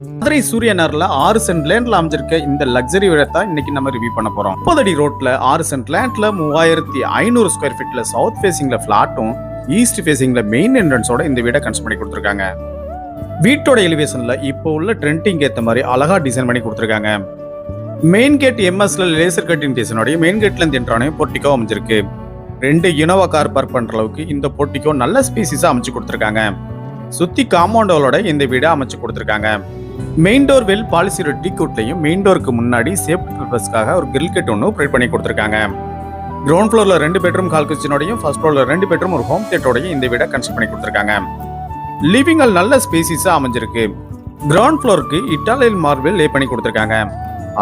Madurai சூரியனர்ல 6 cent லேண்ட்ல அமைஞ்சிருக்க இந்த luxury வீடை இன்னைக்கு நம்ம ரிவ்யூ பண்ண போறோம். 30 அடி ரோட்ல 6 சென்ட் லேண்ட்ல 3500 ஸ்கொயர் ஃபீட்ல சவுத் ஃபேசிங்ல பிளாட்டும் ஈஸ்ட் ஃபேசிங்ல மெயின் என்ட்ரன்ஸோட இந்த வீடை கன்ஸ்ட்ரக்ட் பண்ணி கொடுத்துருக்காங்க. வீட்டோட எலிவேஷன்ல இப்போ உள்ள ட்ரெண்டிங் ஏத்த மாதிரி அழகா டிசைன் பண்ணி கொடுத்துருக்காங்க. மெயின் கேட் எம்எஸ்ல லேசர் கட்டிங் டிசைனோட மெயின் கேட்ல இருந்து என்ட்ரானே போர்ட்டிகோ அமைஞ்சிருக்கு. 2 இனோவா கார் பார்க் பண்ற அளவுக்கு இந்த போர்ட்டிகோ நல்ல ஸ்பேசிஸா அமைச்சு கொடுத்துருக்காங்க. சுத்தி காம்பவுண்டோட இந்த வீடை அமைச்சு கொடுத்துருக்காங்க. மெயின் டோர் வெல் பாலிசி டீக்வுட்லையும் மெயின் டோருக்கு முன்னாடி சேஃப்டி பர்பஸ்க்காக ஒரு கிரில் கட் ஒன்று ப்ரொவைட் பண்ணி கொடுத்துருக்காங்க. கிரவுண்ட் ஃப்ளோர்ல 2 பெட்ரூம் ஹால் கிச்சனோடையும் ஃபர்ஸ்ட் ஃப்ளோர்ல 2 பெட்ரூம் ஒரு ஹோம் தியேட்டரோடையும் இந்த வீடை கன்ஸ்ட்ரக்ட் பண்ணி கொடுத்துருக்காங்க. லிவிங் ஹால் நல்ல ஸ்பேசிஸா அமைஞ்சிருக்கு. கிரவுண்ட் ஃப்ளோருக்கு இட்டாலியன் மார்பிள் லே பண்ணி கொடுத்துருக்காங்க.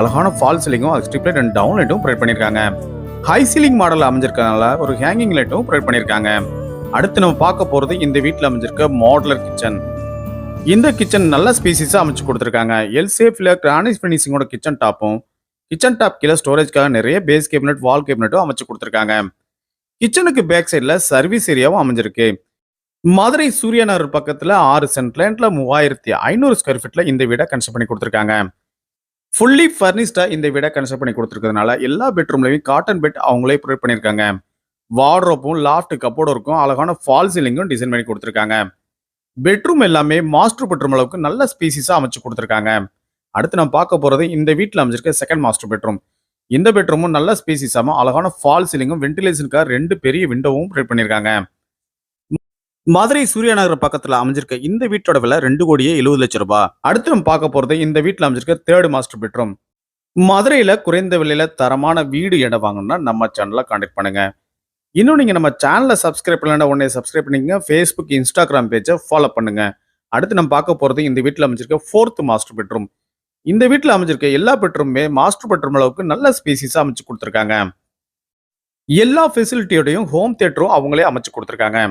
அழகான ஃபால் சீலிங்கும் ஸ்ட்ரிப் அண்ட் டவுன் லைட்டும் ப்ரொவைட் பண்ணிருக்காங்க. ஹை சீலிங் மாடல் அமைஞ்சிருக்கனால ஒரு ஹேங்கிங் லைட்டும் ப்ரொவைட் பண்ணிருக்காங்க. அடுத்து நம்ம பார்க்க போறது இந்த வீட்டில் அமைஞ்சிருக்க மாடுலர் கிச்சன். இந்த கிச்சன் நல்ல ஸ்பேசிஸா அமைச்சு கொடுத்துருக்காங்க. எல் ஷேப்ல கிரானைட் ஃபினிஷிங்கோட கிச்சன் டாப்பும் கிச்சன் டாப் கீழே ஸ்டோரேஜ்க்காக நிறைய பேஸ் கேபினட் வால் கேபினட்டும் அமைச்சு கொடுத்துருக்காங்க. கிச்சனுக்கு பேக் சைட்ல சர்வீஸ் ஏரியாவும் அமைஞ்சிருக்கு. மதுரை சூரியநகர் பக்கத்துல 6 சென்ட் லேண்ட்ல 3500 ஸ்கொயர் ஃபீட்ல இந்த வீடை கன்ஸ்ட்ரக்ட் பண்ணி கொடுத்துருக்காங்க. ஃபுல்லி ஃபர்னிஷ்டா இந்த வீடை கன்ஸ்ட்ரக்ட் பண்ணி கொடுத்துருக்கிறதுனால எல்லா பெட்ரூம்லயும் காட்டன் பெட் அவங்களே ப்ரொவைட் பண்ணிருக்காங்க. வார்ட்ரோப்பும் லாஃப்ட் கப்போர்டும் இருக்கும். அழகான ஃபால் சீலிங்கும் டிசைன் பண்ணி கொடுத்துருக்காங்க. பெட்ரூம் எல்லாமே மாஸ்டர் பெட்ரூம் அளவுக்கு நல்ல ஸ்பேசிஸா அமைச்சு கொடுத்துருக்காங்க. அடுத்து நம்ம பார்க்க போறது இந்த வீட்டில் அமைச்சிருக்க செகண்ட் மாஸ்டர் பெட்ரூம். இந்த பெட்ரூமும் நல்ல ஸ்பேசிஸாம அழகான ஃபால் சீலிங்கும் வென்டிலேஷனுக்காக 2 பெரிய விண்டோவும் ப்ரொவைட் பண்ணிருக்காங்க. மதுரை சூரியநகர் பக்கத்துல அமைஞ்சிருக்க இந்த வீட்டோட விலை 2,70,00,000 ரூபாய். அடுத்து நம்ம பார்க்க போறது இந்த வீட்டில் அமைஞ்சிருக்க தேர்ட் மாஸ்டர் பெட்ரூம். மதுரையில குறைந்த விலையில தரமான வீடு இடம் வாங்கணும்னா நம்ம சேனலை கான்டாக்ட் பண்ணுங்க. இன்னும் நீங்க நம்ம சேனலை சப்ஸ்கிரைப் பண்ணலன்னா உடனே சப்ஸ்கிரைப் பண்ணிக்கங்க. ஃபேஸ்புக் இன்ஸ்டாகிராம் பேஜை ஃபாலோ பண்ணுங்க. அடுத்து நம்ம பார்க்க போறது இந்த வீட்டில் அமைஞ்சிருக்க 4th மாஸ்டர் பெட்ரூம். இந்த வீட்டில் அமைஞ்சிருக்க எல்லா பெட்ரூமே மாஸ்டர் பெட்ரூம் அளவுக்கு நல்ல ஸ்பேசிஸா அமைச்சு கொடுத்துருக்காங்க. எல்லா ஃபெசிலிட்டியோடையும் ஹோம் தியேட்டரும் அவங்களே அமைச்சு கொடுத்துருக்காங்க.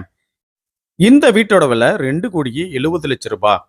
இந்த வீட்டோட விலை 2,70,00,000 ரூபாய்.